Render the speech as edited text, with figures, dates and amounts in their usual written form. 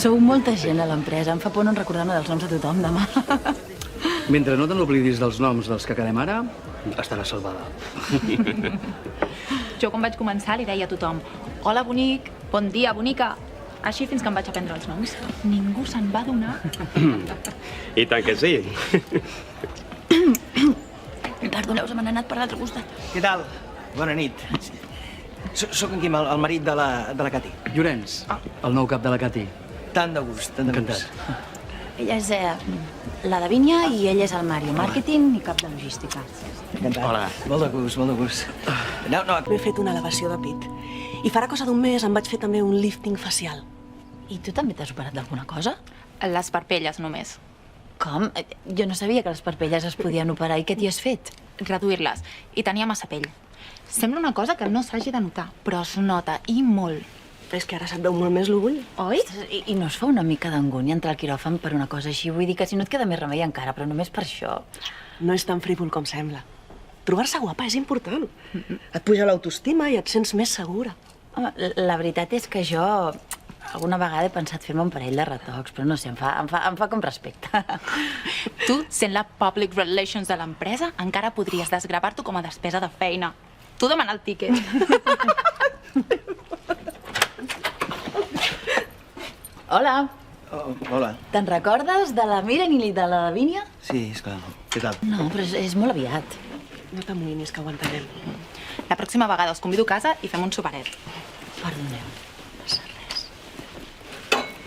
Sou molta gent a l'empresa. Em fa por no recordar-me dels noms de tothom demà. Mentre no te n'oblidis dels noms dels que quedem ara, estaràs salvada. Jo, quan vaig començar, li deia a tothom «Hola, bonic», «Bon dia, bonica». Així fins que em vaig aprendre els noms. Ningú se'n va adonar. I tant que sí. Perdoneu, se m'han anat per l'altre costat. Què tal? Bona nit. Soc en Quim, el marit de la Cati. Llorenç, el nou cap de la Cati. Tant de gust, tant de gust. Encantat. Ella és la Davinia i ell és el Mario, màrqueting i cap de logística. Encantat. Hola. Molt de gust, molt de gust. No, M'he fet una elevació de pit. I farà cosa d'un mes em vaig fer també un lifting facial. I tu també t'has operat d'alguna cosa? Les parpelles, només. Com? Jo no sabia que les parpelles es podien operar. I què t'hi has fet? Reduir-les. I tenia massa pell. Sembla una cosa que no s'hagi de notar, però es nota, i molt. És que ara se't veu molt més l'ull. Oi? I no es fa una mica d'angúnia entrar al quiròfan per una cosa així? Vull dir que si no et queda més remei encara, però només per això. No és tan frívol com sembla. Trobar-se guapa és important. Et puja l'autoestima i et sents més segura. Home, la veritat és que jo alguna vegada he pensat fer-me un parell de retocs, però no sé, em fa com respecte. Tu, sent la public relations de l'empresa, encara podries desgravar-t'ho com a despesa de feina. Tu demana el tíquet. Hola, Oh, hola. te'n recordes de la Miren i de la Davinia? Sí, esclar. Què tal? No, però és molt aviat. No t'amoïnis, que ho entenem. La pròxima vegada us convido a casa i fem un superet. Perdoneu.